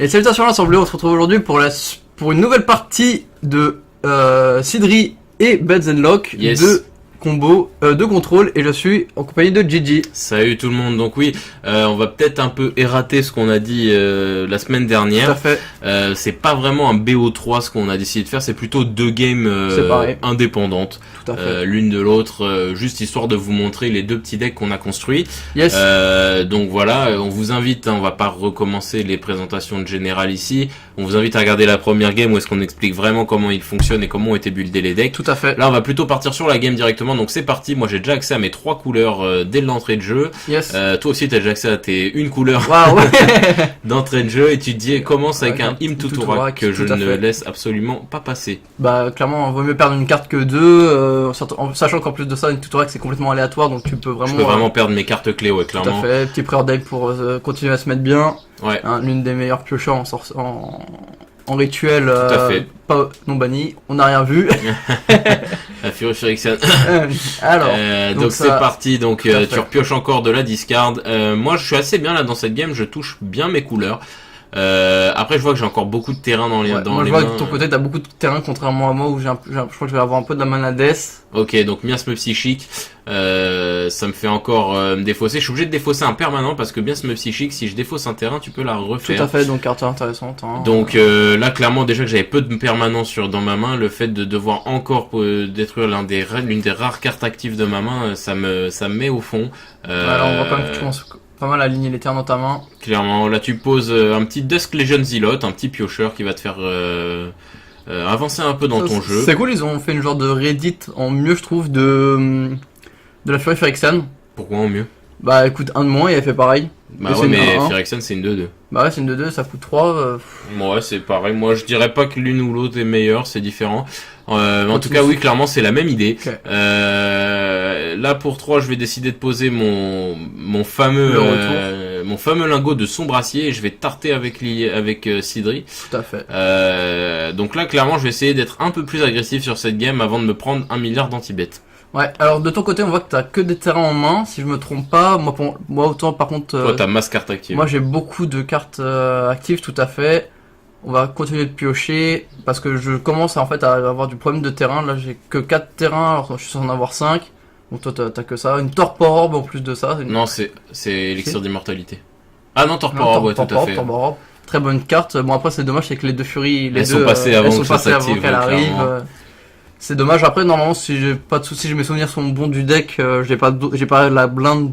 Et salutations l'ensemble, on se retrouve aujourd'hui pour une nouvelle partie de Sidri et Beds and Lock, de combo, de contrôle, et je suis en compagnie de Gigi. Salut tout le monde, donc oui, on va peut-être un peu errater ce qu'on a dit la semaine dernière. Tout à fait. C'est pas vraiment un BO3 ce qu'on a décidé de faire, c'est plutôt deux games indépendantes. Tout à fait. L'une de l'autre, juste histoire de vous montrer les deux petits decks qu'on a construits. Yes. Donc voilà, on vous invite, on va pas recommencer les présentations de général ici, on vous invite à regarder la première game où est-ce qu'on explique vraiment comment il fonctionne et comment ont été buildés les decks. Tout à fait. Là on va plutôt partir sur la game directement, donc c'est parti. Moi j'ai déjà accès à mes 3 couleurs dès l'entrée de jeu. Yes. Toi aussi t'as déjà accès à tes 1 couleur ouais. d'entrée de jeu, et tu te dis commence avec un Im Tutorak que je ne laisse absolument pas passer. Bah clairement on vaut mieux perdre une carte que deux, sachant qu'en plus de ça une Tutorak c'est complètement aléatoire, donc tu peux vraiment perdre mes cartes clés, ouais, clairement. Tout à fait, petit preordain pour continuer à se mettre bien. Ouais. Hein, l'une des meilleures piocheurs en rituel, tout à fait. Pas non banni, on n'a rien vu. La Fury Phyrexian. Alors, donc c'est parti, donc tu repioches encore de la discard. Moi je suis assez bien là dans cette game, je touche bien mes couleurs. Après je vois que j'ai encore beaucoup de terrain dans les moi, les je vois mains. que de ton côté t'as beaucoup de terrain, contrairement à moi où je crois que je vais avoir un peu de la mana death. Ok, donc miasme psychique, ça me fait encore me défausser. Je suis obligé de défausser un permanent parce que miasme psychique, si je défausse un terrain, tu peux la refaire. Tout à fait, donc carte intéressante. Hein. Donc là, clairement, déjà que j'avais peu de permanents dans ma main, le fait de devoir encore détruire l'une des rares cartes actives de ma main, ça me met au fond. Alors on voit quand même que tu commences pas mal à aligner les terrains dans ta main. Clairement, là tu poses un petit Dusk Legion Zealot, un petit piocheur qui va te faire avancer un peu dans ton jeu. C'est cool, ils ont fait une genre de Reddit en mieux, je trouve, de la Fury Phyrexian. Pourquoi en mieux? Bah écoute, un de moins, il a fait pareil. Bah ouais, mais Phyrexian c'est une 2-2. Bah ouais, c'est une 2-2, ça coûte 3. Ouais, c'est pareil. Moi je dirais pas que l'une ou l'autre est meilleure, c'est différent. En tout cas, oui, clairement, c'est la même idée. Okay. Là, pour 3, je vais décider de poser mon fameux lingot de sombracier, et je vais tarter avec Sidri. Tout à fait. Donc là, clairement, je vais essayer d'être un peu plus agressif sur cette game avant de me prendre 1 milliard d'anti-bet. Ouais, alors de ton côté, on voit que t'as que des terrains en main, si je me trompe pas. Moi autant, par contre... Toi, t'as masse carte active. Moi, j'ai beaucoup de cartes actives, tout à fait. On va continuer de piocher parce que je commence à avoir du problème de terrain. Là j'ai que 4 terrains alors je suis censé en avoir 5. Donc toi t'as que ça. Une Torpor Orb en plus de ça. Non, c'est Elixir d'immortalité. Ah non, Torpor Orb, ouais, tout à fait. Torpor Orb. Très bonne carte. Bon après c'est dommage, c'est que les deux Furies, elles sont passées avant qu'elle arrive. C'est dommage. Après normalement si j'ai pas de soucis, mes souvenirs sont bons du deck. J'ai pas la blinde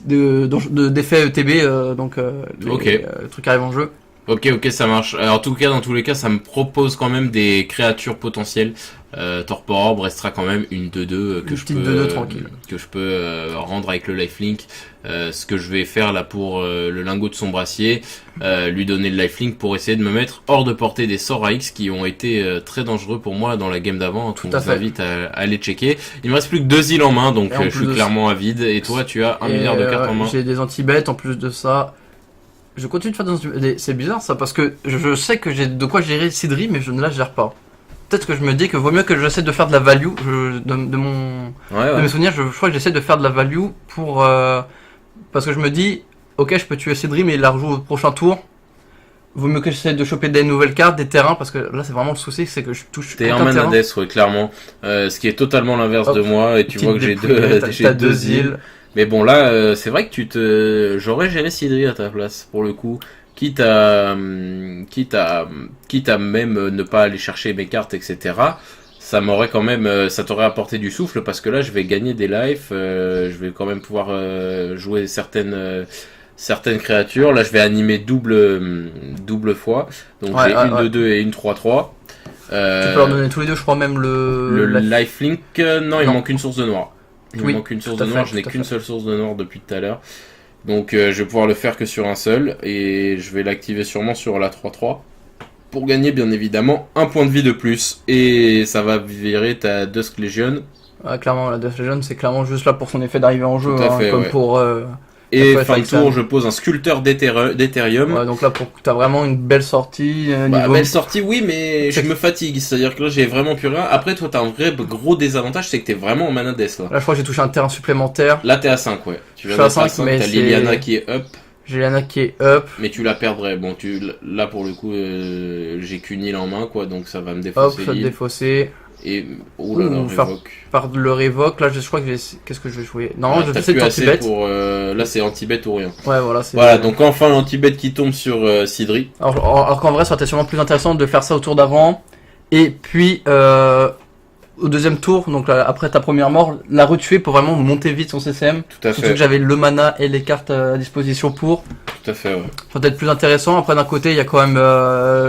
d'effet ETB, donc les trucs arrivent en jeu. Ok, ça marche. Alors, en tout cas, dans tous les cas, ça me propose quand même des créatures potentielles. Torpor Orb restera quand même une 2-2 que je peux rendre avec le lifelink. Ce que je vais faire là pour le lingot de sombracier, lui donner le lifelink pour essayer de me mettre hors de portée des sorts AX qui ont été très dangereux pour moi dans la game d'avant. On vous invite à aller checker. Il me reste plus que 2 îles en main, donc je suis clairement à vide. Et toi, tu as 1 milliard de cartes en main. J'ai des anti-bêtes en plus de ça. Je continue de faire des anti-bêtes. C'est bizarre ça parce que je sais que j'ai de quoi gérer Sidri, mais je ne la gère pas. Peut-être que je me dis que vaut mieux que j'essaie de faire de la value de mes souvenirs. Je crois que j'essaie de faire de la value pour parce que je me dis ok, je peux tuer Sidri mais il la rejoue au prochain tour. Vaut mieux que j'essaie de choper des nouvelles cartes, des terrains, parce que là c'est vraiment le souci, c'est que je touche t'es en mana death, ouais, clairement, ce qui est totalement l'inverse de moi, et tu vois que j'ai deux îles. Mais bon là, c'est vrai que j'aurais géré Sidri à ta place pour le coup. Quitte à même ne pas aller chercher mes cartes, etc. Ça m'aurait quand même, ça t'aurait apporté du souffle parce que là, je vais gagner des lives, je vais quand même pouvoir jouer certaines créatures. Là, je vais animer double fois. Donc j'ai une 2-2 et une 3-3. Tu peux leur donner tous les deux, je crois même le lifelink. Non, il manque une source de noir. Il manque une source de noir. Je n'ai qu'une seule source de noir depuis tout à l'heure. Donc je vais pouvoir le faire que sur un seul, et je vais l'activer sûrement sur la 3-3 pour gagner bien évidemment un point de vie de plus, et ça va virer ta Dusk Legion. Clairement la Dusk Legion c'est clairement juste là pour son effet d'arrivée en jeu, comme pour Et fin de tour, je pose un sculpteur d'Ethereum. Ouais, donc là, t'as vraiment une belle sortie. Belle sortie, oui, mais je me fatigue. C'est-à-dire que là, j'ai vraiment plus rien. Après, toi, t'as un vrai gros désavantage, c'est que t'es vraiment en mana death, là. Là, je crois que j'ai touché un terrain supplémentaire. Là, t'es à 5, ouais. Tu viens d'être à 5, mais t'as Liliana qui est up. J'ai Lana qui est up. Mais tu la perdrais. Bon, là pour le coup, j'ai qu'une île en main, quoi, donc ça va me défausser. Hop, ça te défausser. Et par le révoque. Là, je crois que qu'est-ce que je vais jouer? Non, je vais essayer de anti-bet. Là, c'est anti-bet ou rien. Ouais, voilà. Voilà, donc enfin l'anti-bet qui tombe sur Sidri. Alors qu'en vrai, ça aurait été sûrement plus intéressant de faire ça au tour d'avant. Et puis, au deuxième tour, donc après ta première mort, la retuer pour vraiment monter vite son CCM. Tout à fait. Surtout que j'avais le mana et les cartes à disposition pour. Tout à fait, ouais. Peut-être plus intéressant. Après, d'un côté, il y a quand même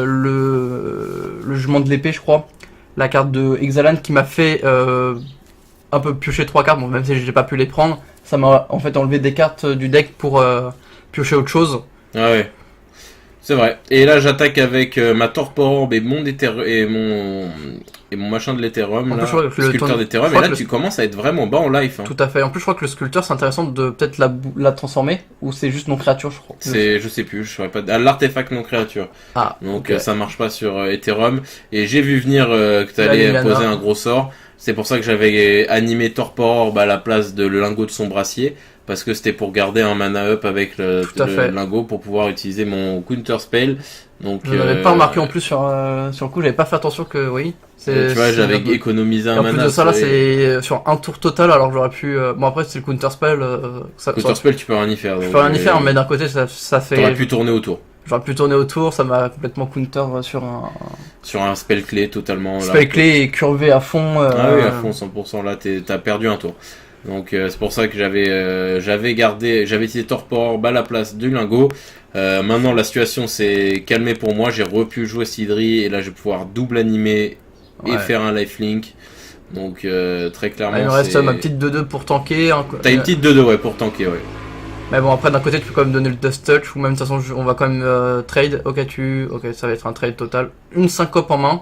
le jugement de l'épée, je crois. La carte de Exalan qui m'a fait un peu piocher 3 cartes, bon, même si j'ai pas pu les prendre. Ça m'a en fait enlevé des cartes du deck pour piocher autre chose. Ah ouais. C'est vrai. Et là, j'attaque avec ma Torpor Orb et mon machin de l'Ethereum, là, le sculpteur d'Ethereum. Et là, tu commences à être vraiment bas en life. Hein. Tout à fait. En plus, je crois que le sculpteur, c'est intéressant de peut-être la transformer, ou c'est juste non créature, je crois. Je sais plus, je saurais pas. L'artefact non créature. Ah. Donc ça marche pas sur Ethereum. Et j'ai vu venir que t'allais poser un gros sort. C'est pour ça que j'avais animé Torpor Orb à la place de le lingot de son brassier. Parce que c'était pour garder un mana up avec le lingot pour pouvoir utiliser mon counter spell. Donc je n'avais pas remarqué en plus sur le coup, j'avais pas fait attention que oui. Tu vois, j'avais économisé un mana. En plus de ça, là, c'est sur un tour total, alors j'aurais pu. Bon, après, c'est le counter spell. Counter spell, tu peux rien y faire. Je peux rien y faire, mais d'un côté, ça fait. T'aurais pu tourner autour. J'aurais pu tourner autour, ça m'a complètement counter sur un spell clé totalement. Spell clé et curvé à fond. Ah oui, à fond, 100%. Là, t'as perdu un tour. Donc c'est pour ça que j'avais utilisé Torpor Orb à la place du lingot. Maintenant la situation s'est calmée pour moi, j'ai repu jouer Sidri et là je vais pouvoir double animer et faire un lifelink. Donc très clairement. Il me reste ma petite 2-2 pour tanker. T'as une petite 2-2 pour tanker, ouais. Mais bon, après d'un côté tu peux quand même donner le Dust Touch, ou même de toute façon on va quand même trade. Ok, ça va être un trade total. Une syncope en main.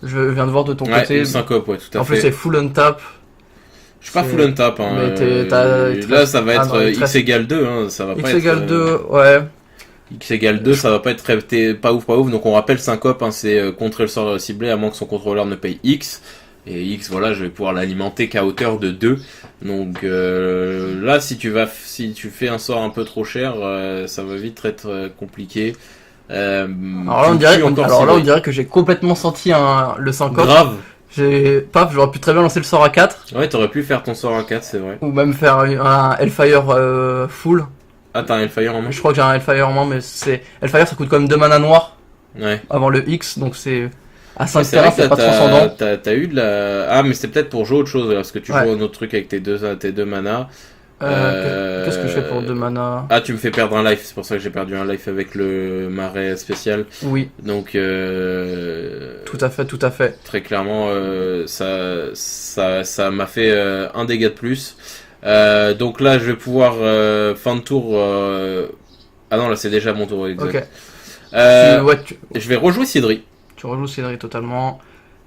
Je viens de voir de ton côté. Une syncope, ouais, tout à fait. En plus c'est full on tap. Je suis pas full on tap, hein. Là ça va être X égale 2, hein. Ça va pas X être. égale 2, ouais. X égale 2, ça va pas être pas ouf. Donc on rappelle syncope, hein, c'est contrer le sort ciblé à moins que son contrôleur ne paye X. Et X, voilà, je vais pouvoir l'alimenter qu'à hauteur de 2. Donc là, si tu fais un sort un peu trop cher, ça va vite être compliqué. Alors là, on dirait que j'ai complètement senti le syncope. Grave. J'aurais pu très bien lancer le sort à 4. Ouais, t'aurais pu faire ton sort à 4, c'est vrai. Ou même faire un Hellfire full. Ah, t'as un Hellfire en main? Je crois que j'ai un Hellfire en main, mais Hellfire ça coûte quand même 2 mana noirs. Ouais. Avant le X, donc c'est. À 5 terrains, c'est pas transcendant. T'as eu de la. Ah, mais c'est peut-être pour jouer autre chose, parce que tu joues un autre truc avec tes deux manas. Qu'est-ce que je fais pour 2 mana? Ah, tu me fais perdre un life, c'est pour ça que j'ai perdu un life avec le marais spécial. Oui. Donc tout à fait. Très clairement, ça m'a fait un dégât de plus. Donc là, je vais pouvoir fin de tour. Ah non, là c'est déjà mon tour, exact. Ok. Je vais rejouer Sidri. Tu rejoues Sidri totalement.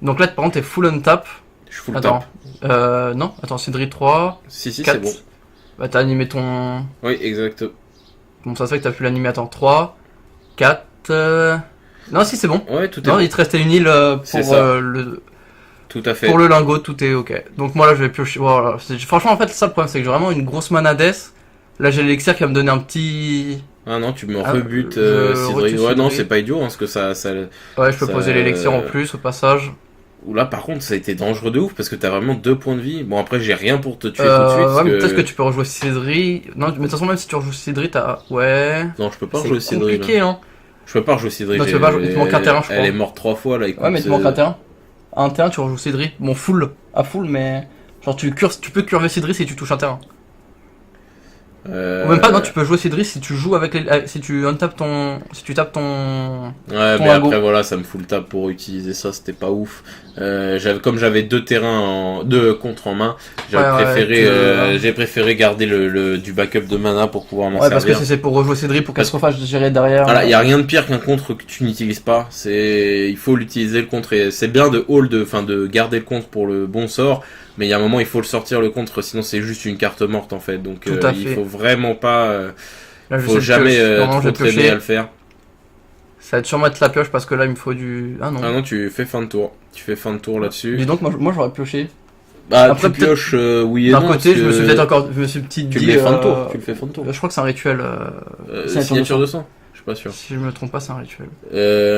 Donc là, par contre, t'es full on tap. Je suis full tap. Non, attends, Sidri 3. Si, 4. c'est bon. Bah, t'as animé ton. Oui, exact. Bon, ça se fait que t'as pu l'animer. Attends, 3, 4. Non, si, c'est bon. Ouais, tout est non, bon. Il te restait une île pour le. Tout à fait. Pour le lingot, tout est ok. Donc moi là, je vais piocher. Voilà. Franchement, en fait, ça le problème, c'est que j'ai vraiment une grosse mana death. Là, j'ai l'élixir qui va me donner un petit. Ah non, tu me rebutes Sidri. Ouais, non, c'est pas idiot, hein, parce que ça. Ouais, je peux poser l'élixir en plus au passage. Ou là, par contre, ça a été dangereux de ouf parce que t'as vraiment 2 points de vie. Bon, après, j'ai rien pour te tuer tout de suite. Ouais, mais peut-être que tu peux rejouer Sidri. Non, mais de toute façon, même si tu rejoues Sidri, t'as. Ouais. Non, je peux pas rejouer Sidri. C'est compliqué, hein. Je peux pas rejouer Sidri. Non, tu peux pas jouer. Il te manque un terrain, je crois. Elle est morte 3 fois là. Écoute, ouais, mais il te manque un terrain. Un terrain, tu rejoues Sidri. Bon, full. À full, mais. Genre, tu peux curver Sidri si tu touches un terrain. Ou même pas, non, tu peux jouer Sidri si tu joues avec si tu tapes ton. Si tu tapes ton. Ouais, mais après voilà, ça me fout le tap pour utiliser ça, c'était pas ouf. Comme j'avais 2 terrains, 2 contres en main, j'ai préféré garder du backup de mana pour pouvoir m'en servir. Ouais, parce que si c'est pour rejouer Sidri pour qu'elle se refasse gérer derrière. Voilà, y a rien de pire qu'un contre que tu n'utilises pas. Il faut l'utiliser le contre. Et c'est bien de garder le contre pour le bon sort. Mais il y a un moment, il faut le sortir le contre, sinon c'est juste une carte morte en fait. Donc il faut vraiment pas. Faut jamais trop traîner à le faire. Ça va être sûrement être la pioche parce que là il me faut du. Ah non. Ah non, tu fais fin de tour. Tu fais fin de tour là-dessus. Dis donc, moi j'aurais pioché. Bah, après, tu pioches oui et non. D'un côté, je me suis peut-être encore. Je me suis petit dit. Tu le fais fin de tour. Tu le fais fin de tour. Je crois que c'est un rituel. Signature de sang. Je suis pas sûr. Si je me trompe pas, c'est un rituel.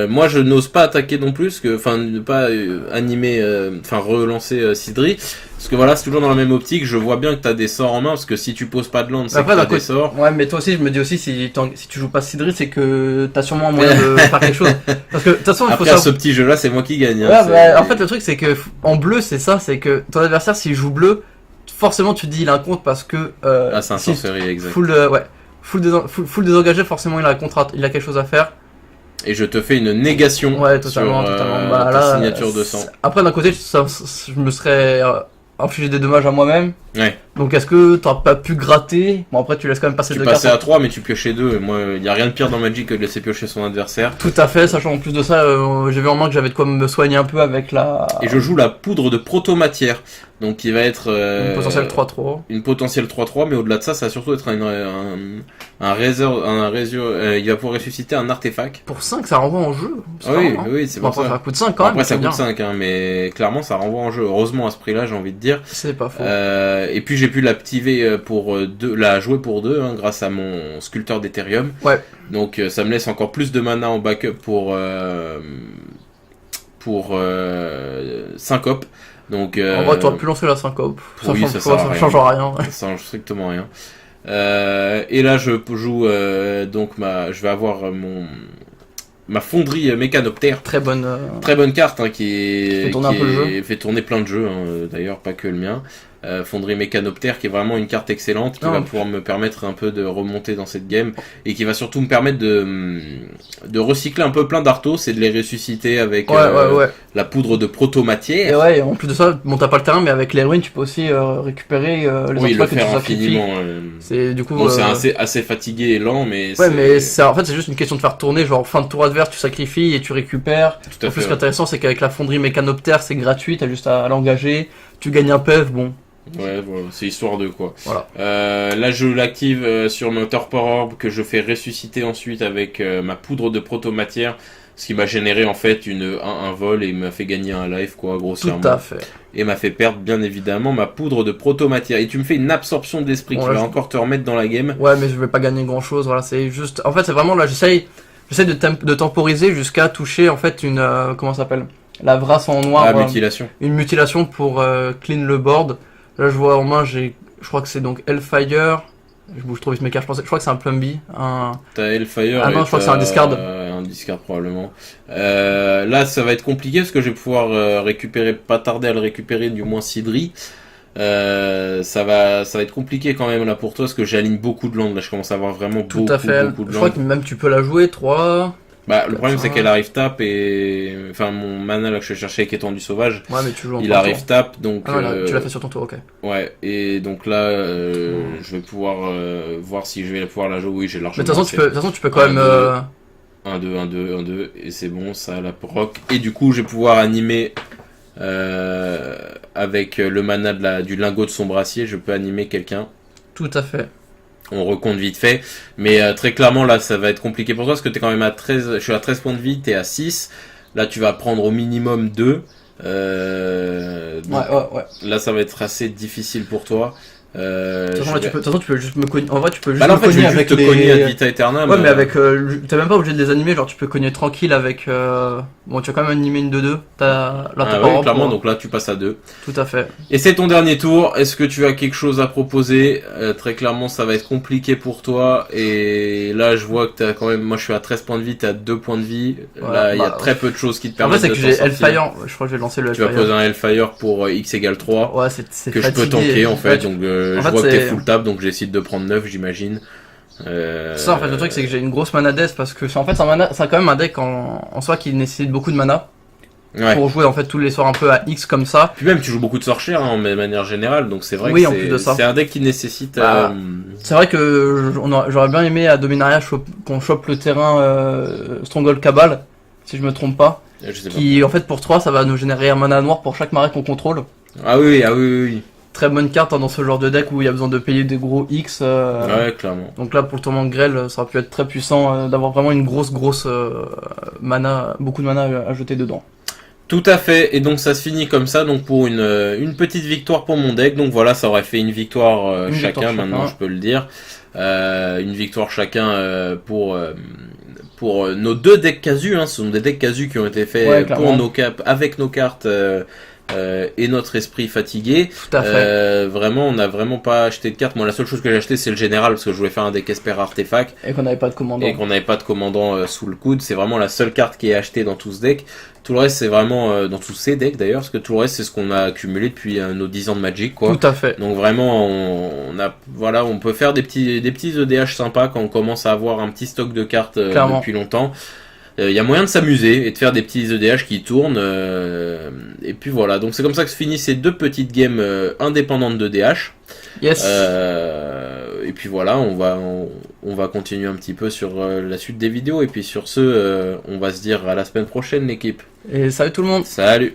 Moi, je n'ose pas attaquer non plus, enfin, ne pas animer, relancer Sidri. Parce que voilà, c'est toujours dans la même optique. Je vois bien que t'as des sorts en main, parce que si tu poses pas de land, c'est que t'as des sorts. Ouais, mais toi aussi, je me dis aussi, si tu joues pas Sidri, c'est que t'as sûrement un moyen de faire quelque chose. Parce que de toute façon, il faut savoir. Après, ce petit jeu-là, c'est moi qui gagne. Ouais, bah, en fait, le truc, c'est que en bleu, c'est ça, c'est que ton adversaire, s'il joue bleu, forcément, tu te dis il a un compte parce que. C'est un sorcerie, exact. Full désengagé, forcément, il a quelque chose à faire. Et je te fais une négation totalement. Bah, ta signature de sang. Après, d'un côté, je me serais infligé des dommages à moi-même. Ouais. Donc, est-ce que t'auras pas pu gratter? Bon, après, tu laisses quand même passer 2 cartes. Tu passais à 3, mais tu piochais 2. Et moi, il n'y a rien de pire dans Magic que de laisser piocher son adversaire. Tout à fait, sachant en plus de ça, j'ai vu en main que j'avais de quoi me soigner un peu avec la... Et je joue la poudre de protomatière. Donc, qui va être... une potentielle 3-3. Une potentielle 3-3, mais au-delà de ça, ça va surtout être un réserve, il va pouvoir ressusciter un artefact. Pour 5, ça renvoie en jeu. Oui, c'est pour ça. Ça coûte 5 quand même. Après, ça coûte 5, hein, mais clairement, ça renvoie en jeu. Heureusement, à ce prix-là, j'ai envie de dire. C'est pas faux. Et puis, j'ai pu l'activer pour la jouer pour 2, hein, grâce à mon sculpteur d'Ethereum. Ouais. Donc, ça me laisse encore plus de mana en backup pour syncope. Donc, en vrai, t'aurais pu lancer la syncope. Ça change rien. Ça change strictement rien. Et là, je joue je vais avoir ma fonderie mécanoptère. Très bonne carte, hein, qui fait tourner plein de jeux, hein, d'ailleurs pas que le mien. Fonderie mécanoptère, qui est vraiment une carte excellente, qui va pouvoir me permettre un peu de remonter dans cette game, et qui va surtout me permettre de recycler un peu plein d'artos et de les ressusciter avec la poudre de protomatière. Et en plus de ça, bon, t'as pas le terrain, mais avec les ruines, tu peux aussi récupérer les artefacts que tu sacrifies. C'est du coup. Bon, c'est assez fatigué et lent, mais. Mais en fait, c'est juste une question de faire tourner, genre fin de tour adverse, tu sacrifies et tu récupères. Tout à en plus, ce qui est intéressant, c'est qu'avec la fonderie mécanoptère, c'est gratuit, t'as juste à l'engager, tu gagnes un PEV, bon. Ouais, voilà, c'est histoire de quoi. Voilà. Là, je l'active sur mon Torpor Orb, que je fais ressusciter ensuite avec ma poudre de protomatière, ce qui m'a généré en fait un vol et m'a fait gagner un life, quoi, grossièrement. Tout à fait. Et m'a fait perdre, bien évidemment, ma poudre de protomatière. Et tu me fais une absorption d'esprit qui va encore te remettre dans la game. Ouais, mais je vais pas gagner grand chose, voilà, c'est juste. En fait, c'est vraiment là, j'essaye de temporiser jusqu'à toucher en fait une. Comment ça s'appelle? La vrasse en noir. La mutilation. Une mutilation pour clean le board. Là, je vois en main, je crois que c'est donc Hellfire. Je bouge trop vite mes cartes, je crois que c'est un Plumby. T'as Hellfire. Ah non, je crois que c'est un discard. Un discard probablement. Là, ça va être compliqué parce que je vais pouvoir récupérer, pas tarder à le récupérer, du moins Sidri. Ça va être compliqué quand même là pour toi parce que j'aligne beaucoup de landes. Là, je commence à avoir vraiment beaucoup de landes. Je crois que même tu peux la jouer 3. Bah, le problème c'est qu'elle arrive tap et enfin mon mana là que je cherchais qui est étendu sauvage. Ouais, mais tu joues en il arrive tap donc. Tu l'as fait sur ton tour, ok. Ouais, et donc là je vais pouvoir voir si je vais pouvoir la jouer. Oui, j'ai largement. Mais de toute façon tu peux quand même. 1-2 et c'est bon, ça la proc. Et du coup je vais pouvoir animer avec le mana du lingot de son brassier, je peux animer quelqu'un. Tout à fait. On recompte vite fait, mais très clairement là ça va être compliqué pour toi parce que t'es quand même à 13, je suis à 13 points de vie, t'es à 6, là tu vas prendre au minimum 2, ouais. Là ça va être assez difficile pour toi. De toute façon, tu peux juste me cogner. En vrai, tu peux juste me cogner juste avec te cogner à Vita Aeternam. Ouais, mais avec. T'es même pas obligé de les animer, genre tu peux cogner tranquille avec. Bon, tu vas quand même animer une 2-2. Là, t'as pas clairement, donc là tu passes à 2. Tout à fait. Et c'est ton dernier tour. Est-ce que tu as quelque chose à proposer? Très clairement, ça va être compliqué pour toi. Et là, je vois que t'as quand même. Moi, je suis à 13 points de vie, t'as 2 points de vie. Là, il y a très peu de choses qui te permettent de. En fait, c'est que j'ai Hellfire. Je crois que je vais lancer le Hellfire. Tu vas poser un Hellfire pour X égale 3. Ouais, c'est que fatigué. Je peux tanker en fait. Donc, je vois que t'es full tap, donc j'essaie de prendre 9, j'imagine. Ça, en fait, le truc, c'est que j'ai une grosse mana death parce que en fait, c'est quand même un deck en soi qui nécessite beaucoup de mana. Ouais. Pour jouer en fait tous les sorts un peu à X comme ça. Puis même tu joues beaucoup de sorts chers, hein, de manière générale, donc c'est vrai oui, que en plus de ça. C'est un deck qui nécessite. C'est vrai que j'aurais bien aimé à Dominaria qu'on chope le terrain Stronghold Cabal, si je me trompe pas. Je sais qui en fait pour 3 ça va nous générer un mana noir pour chaque marée qu'on contrôle. Ah oui. Très bonne carte dans ce genre de deck où il y a besoin de payer des gros X. Ouais, clairement. Donc là pour le tournoi de Grêle, ça aurait pu être très puissant d'avoir vraiment une grosse mana, beaucoup de mana à jeter dedans. Tout à fait, et donc ça se finit comme ça, donc pour une petite victoire pour mon deck. Donc voilà, ça aurait fait une victoire chacun, maintenant je peux le dire. Une victoire chacun pour nos 2 decks casus, hein. Ce sont des decks casus qui ont été faits pour nos caps, avec nos cartes et notre esprit fatigué. Tout à fait. Vraiment, on n'a vraiment pas acheté de cartes. Moi, la seule chose que j'ai acheté, c'est le général, parce que je voulais faire un deck Esper Artefact. Et qu'on n'avait pas de commandant. Sous le coude. C'est vraiment la seule carte qui est achetée dans tout ce deck. Tout le reste, c'est vraiment dans tous ces decks d'ailleurs, parce que tout le reste, c'est ce qu'on a accumulé depuis nos 10 ans de Magic, quoi. Tout à fait. Donc vraiment, on peut faire des petits EDH sympas quand on commence à avoir un petit stock de cartes depuis longtemps. Il y a moyen de s'amuser et de faire des petits EDH qui tournent. Et puis voilà, donc c'est comme ça que se finissent ces 2 petites games indépendantes d'EDH. Yes. Et puis voilà, on va continuer un petit peu sur la suite des vidéos. Et puis sur ce, on va se dire à la semaine prochaine, l'équipe. Et salut tout le monde. Salut.